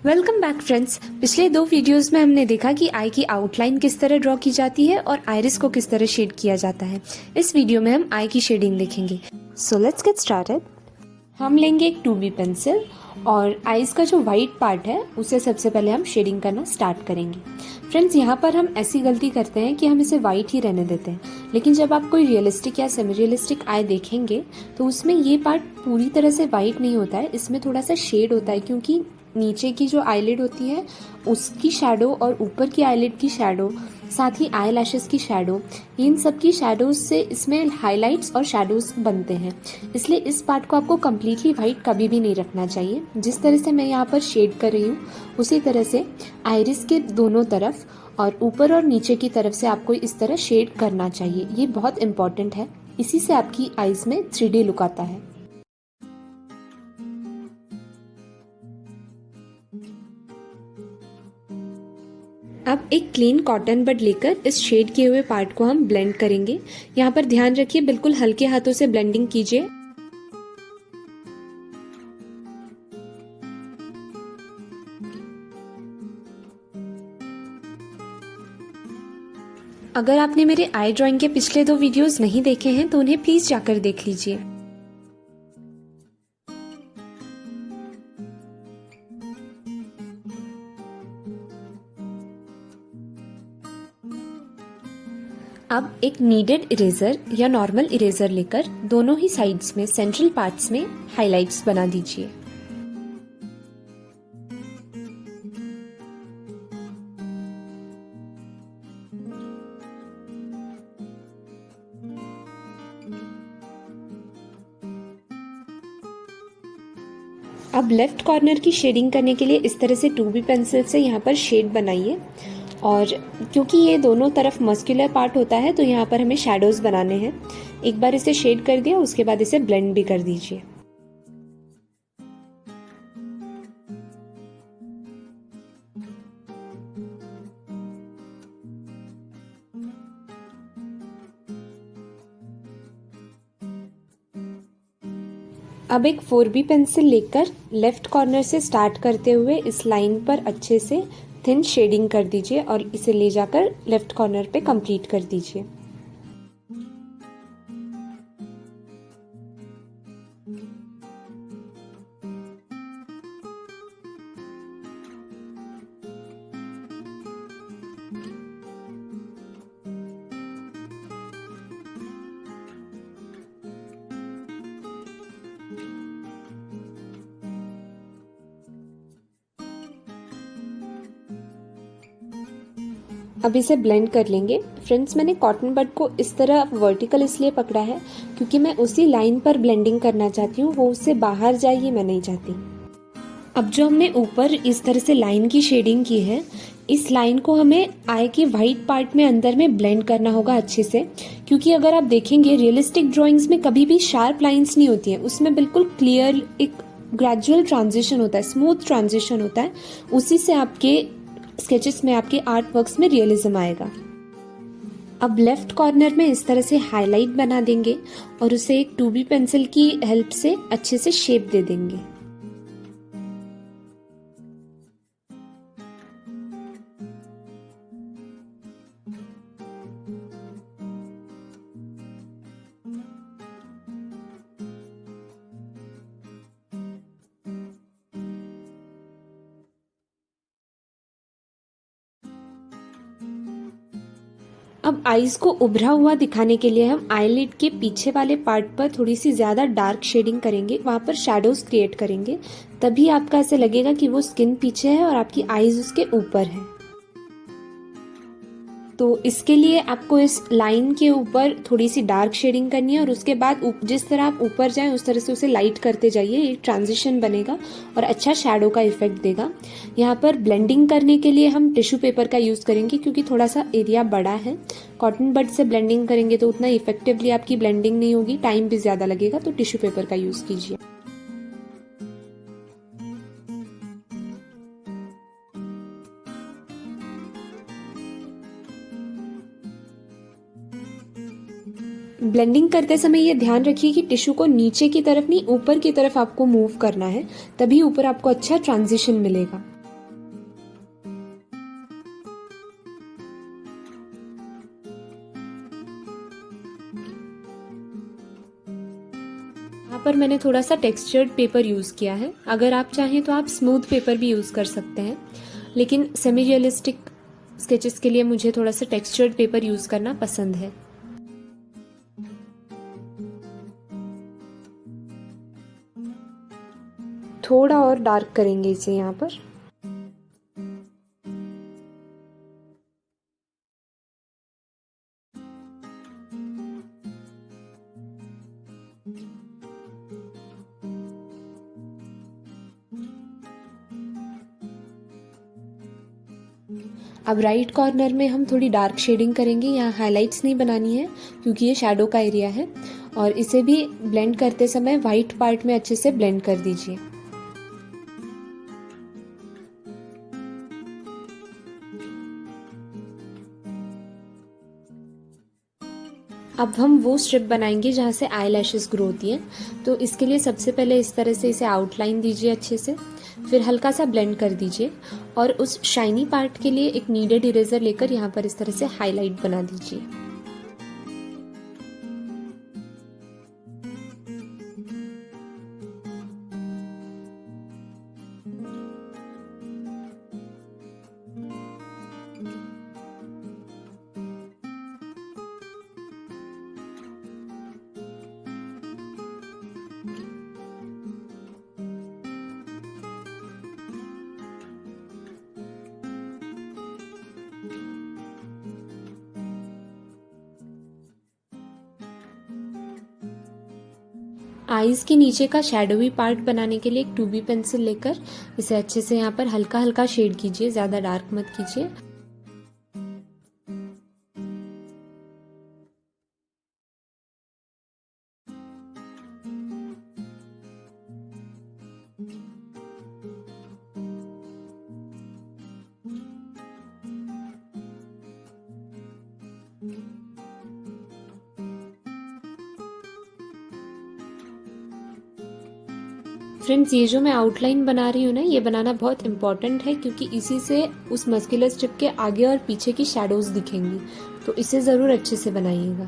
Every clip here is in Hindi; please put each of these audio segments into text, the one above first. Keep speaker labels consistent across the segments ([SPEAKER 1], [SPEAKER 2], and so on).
[SPEAKER 1] Welcome back friends. पिछले 2 वीडियोस में हमने देखा कि आई की आउटलाइन किस तरह ड्रॉ की जाती है और आइरिस को किस तरह शेड किया जाता है। इस वीडियो में हम आई की शेडिंग देखेंगे। So let's get started. हम लेंगे एक 2B पेंसिल और आइज का जो वाइट पार्ट है उसे सबसे पहले हम शेडिंग करना स्टार्ट करेंगे। फ्रेंड्स, यहाँ पर हम ऐसी गलती करते हैं कि हम इसे वाइट ही रहने देते हैं, लेकिन जब आप कोई रियलिस्टिक या सेमी रियलिस्टिक आई देखेंगे तो उसमें ये पार्ट पूरी तरह से वाइट नहीं होता है, इसमें थोड़ा सा शेड होता है, क्योंकि नीचे की जो आईलिड होती है उसकी शैडो और ऊपर की आईलिड की शैडो, साथ ही आई लैशेस की शैडो, इन सब की शैडोज से इसमें हाइलाइट्स और शैडोज बनते हैं। इसलिए इस पार्ट को आपको कम्प्लीटली वाइट कभी भी नहीं रखना चाहिए। जिस तरह से मैं यहाँ पर शेड कर रही हूँ उसी तरह से आइरिस के दोनों तरफ और ऊपर और नीचे की तरफ से आपको इस तरह शेड करना चाहिए। ये बहुत इंपॉर्टेंट है, इसी से आपकी आईज में 3D लुक आता है। अब एक क्लीन कॉटन बड लेकर इस शेड किए हुए पार्ट को हम ब्लेंड करेंगे। यहाँ पर ध्यान रखिए, बिल्कुल हल्के हाथों से ब्लेंडिंग कीजिए। अगर आपने मेरे आई ड्राइंग के पिछले 2 वीडियोस नहीं देखे हैं तो उन्हें प्लीज जाकर देख लीजिए। अब एक नीडेड इरेजर या नॉर्मल इरेजर लेकर दोनों ही साइड्स में सेंट्रल पार्ट्स में हाइलाइट्स बना दीजिए। अब लेफ्ट कॉर्नर की शेडिंग करने के लिए इस तरह से 2B पेंसिल से यहाँ पर शेड बनाइए, और क्योंकि ये दोनों तरफ मस्कुलर पार्ट होता है तो यहाँ पर हमें शैडोज बनाने हैं। एक बार इसे शेड कर दिया, उसके बाद इसे ब्लेंड भी कर दीजिए। अब एक 4B पेंसिल लेकर लेफ्ट कॉर्नर से स्टार्ट करते हुए इस लाइन पर अच्छे से थिन शेडिंग कर दीजिए और इसे ले जाकर लेफ्ट कॉर्नर पे कंप्लीट कर दीजिए। अब इसे ब्लेंड कर लेंगे। फ्रेंड्स, मैंने कॉटन बड को इस तरह वर्टिकल इसलिए पकड़ा है क्योंकि मैं उसी लाइन पर ब्लेंडिंग करना चाहती हूँ, वो उससे बाहर जाए ये मैं नहीं चाहती। अब जो हमने ऊपर इस तरह से लाइन की शेडिंग की है, इस लाइन को हमें आई के वाइट पार्ट में अंदर में ब्लेंड करना होगा अच्छे से, क्योंकि अगर आप देखेंगे रियलिस्टिक ड्राइंग्स में कभी भी शार्प लाइंस नहीं होती है, उसमें बिल्कुल क्लियर एक ग्रेजुअल ट्रांजिशन होता है, स्मूथ ट्रांजिशन होता है। उसी से आपके स्केचेस में, आपके आर्ट वर्क्स में रियलिज्म आएगा। अब लेफ्ट कॉर्नर में इस तरह से हाईलाइट बना देंगे और उसे एक 2B पेंसिल की हेल्प से अच्छे से शेप दे देंगे। अब आईज को उभरा हुआ दिखाने के लिए हम आईलिड के पीछे वाले पार्ट पर थोड़ी सी ज्यादा डार्क शेडिंग करेंगे, वहां पर शैडोज क्रिएट करेंगे, तभी आपका ऐसे लगेगा कि वो स्किन पीछे है और आपकी आईज उसके ऊपर है। तो इसके लिए आपको इस लाइन के ऊपर थोड़ी सी डार्क शेडिंग करनी है और उसके बाद जिस तरह आप ऊपर जाएं उस तरह से उसे लाइट करते जाइए। एक ट्रांजिशन बनेगा और अच्छा शैडो का इफेक्ट देगा। यहाँ पर ब्लेंडिंग करने के लिए हम टिश्यू पेपर का यूज करेंगे क्योंकि थोड़ा सा एरिया बड़ा है। कॉटन बड से ब्लेंडिंग करेंगे तो उतना इफेक्टिवली आपकी ब्लेंडिंग नहीं होगी, टाइम भी ज्यादा लगेगा, तो टिश्यू पेपर का यूज कीजिए। ब्लेंडिंग करते समय ये ध्यान रखिए कि टिश्यू को नीचे की तरफ नहीं ऊपर की तरफ आपको मूव करना है, तभी ऊपर आपको अच्छा ट्रांजिशन मिलेगा। पर मैंने थोड़ा सा टेक्सचर्ड पेपर यूज़ किया है। अगर आप चाहें तो आप स्मूथ पेपर भी यूज़ कर सकते हैं, लेकिन सेमी रियलिस्टिक स्केचेस के लिए मुझे थोड़ा सा टेक्सचर्ड पेपर यूज़ करना पसंद है। थोड़ा और डार्क करेंगे इसे यहाँ पर। अब राइट कॉर्नर में हम थोड़ी डार्क शेडिंग करेंगे। यहाँ हाइलाइट्स नहीं बनानी है क्योंकि ये शैडो का एरिया है, और इसे भी ब्लेंड करते समय वाइट पार्ट में अच्छे से ब्लेंड कर दीजिए। अब हम वो स्ट्रिप बनाएंगे जहाँ से आई लैशेस ग्रो होती हैं। तो इसके लिए सबसे पहले इस तरह से इसे आउटलाइन दीजिए अच्छे से, फिर हल्का सा ब्लेंड कर दीजिए, और उस शाइनी पार्ट के लिए एक नीडेड इरेजर लेकर यहाँ पर इस तरह से हाईलाइट बना दीजिए। आईज के नीचे का शैडोवी पार्ट बनाने के लिए एक 2B पेंसिल लेकर इसे अच्छे से यहाँ पर हल्का हल्का शेड कीजिए, ज़्यादा डार्क मत कीजिए। फ्रेंड्स, ये जो मैं आउटलाइन बना रही हूँ ना, ये बनाना बहुत इम्पॉर्टेंट है क्योंकि इसी से उस मस्कुलर स्ट्रिप के आगे और पीछे की शैडोज दिखेंगी, तो इसे ज़रूर अच्छे से बनाइएगा।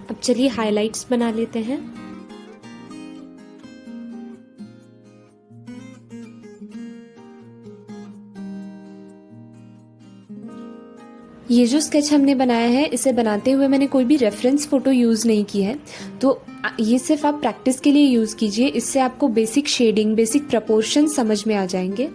[SPEAKER 1] अब चलिए हाइलाइट्स बना लेते हैं। ये जो स्केच हमने बनाया है, इसे बनाते हुए मैंने कोई भी रेफरेंस फ़ोटो यूज़ नहीं की है, तो ये सिर्फ आप प्रैक्टिस के लिए यूज़ कीजिए। इससे आपको बेसिक शेडिंग, बेसिक प्रपोर्शन समझ में आ जाएंगे।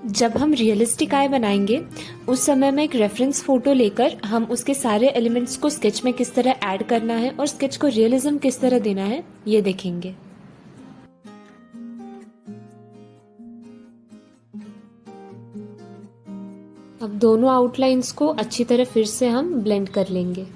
[SPEAKER 1] जब हम रियलिस्टिक आई बनाएंगे उस समय में एक रेफरेंस फ़ोटो लेकर हम उसके सारे एलिमेंट्स को स्केच में किस तरह ऐड करना है और स्केच को रियलिज्म किस तरह देना है, ये देखेंगे। अब दोनों आउटलाइंस को अच्छी तरह फिर से हम ब्लेंड कर लेंगे।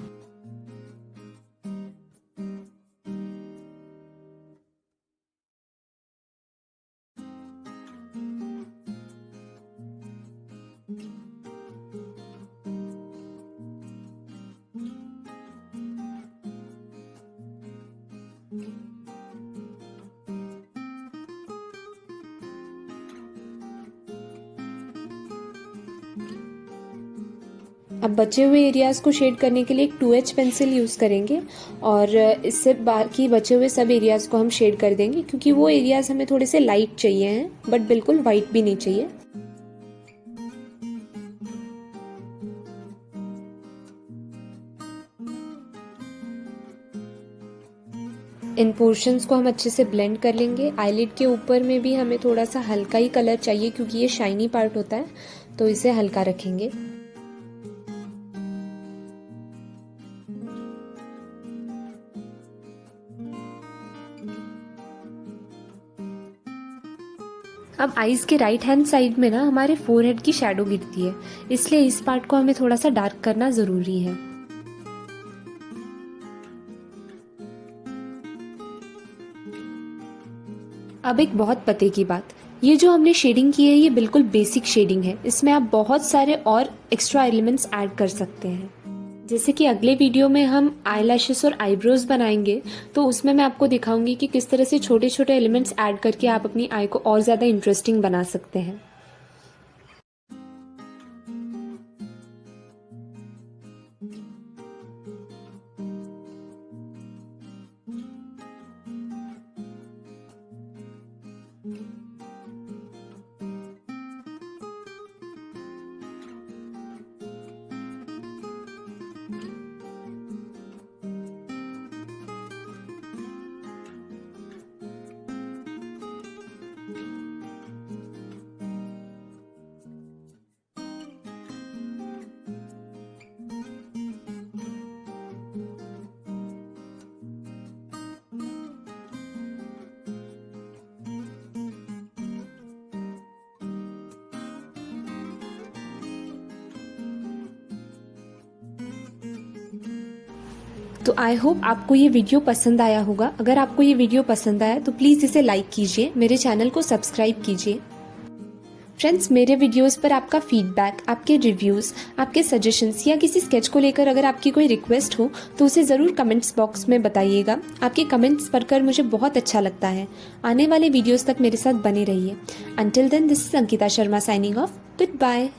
[SPEAKER 1] अब बचे हुए एरियाज़ को शेड करने के लिए एक 2H पेंसिल यूज़ करेंगे और इससे बाकी बचे हुए सब एरियाज़ को हम शेड कर देंगे, क्योंकि वो एरियाज़ हमें थोड़े से लाइट चाहिए हैं बट बिल्कुल वाइट भी नहीं चाहिए। इन पोर्शंस को हम अच्छे से ब्लेंड कर लेंगे। आईलिड के ऊपर में भी हमें थोड़ा सा हल्का ही कलर चाहिए क्योंकि ये शाइनी पार्ट होता है, तो इसे हल्का रखेंगे। अब आईज के राइट हैंड साइड में ना हमारे फोरहेड की शैडो गिरती है, इसलिए इस पार्ट को हमें थोड़ा सा डार्क करना ज़रूरी है। अब एक बहुत पते की बात, ये जो हमने शेडिंग की है ये बिल्कुल बेसिक शेडिंग है। इसमें आप बहुत सारे और एक्स्ट्रा एलिमेंट्स ऐड कर सकते हैं। जैसे कि अगले वीडियो में हम आईलैशेस और आईब्रोज बनाएंगे, तो उसमें मैं आपको दिखाऊंगी कि किस तरह से छोटे छोटे एलिमेंट्स ऐड करके आप अपनी आई को और ज़्यादा इंटरेस्टिंग बना सकते हैं। तो आई होप आपको ये वीडियो पसंद आया होगा। अगर आपको ये वीडियो पसंद आया तो प्लीज़ इसे लाइक कीजिए, मेरे चैनल को सब्सक्राइब कीजिए। फ्रेंड्स, मेरे वीडियोस पर आपका फीडबैक, आपके रिव्यूज़, आपके सजेशंस या किसी स्केच को लेकर अगर आपकी कोई रिक्वेस्ट हो तो उसे ज़रूर कमेंट्स बॉक्स में बताइएगा। आपके कमेंट्स पढ़कर मुझे बहुत अच्छा लगता है। आने वाले वीडियोस तक मेरे साथ बने रहिए। Until then, this is Ankita Sharma signing off. Good bye.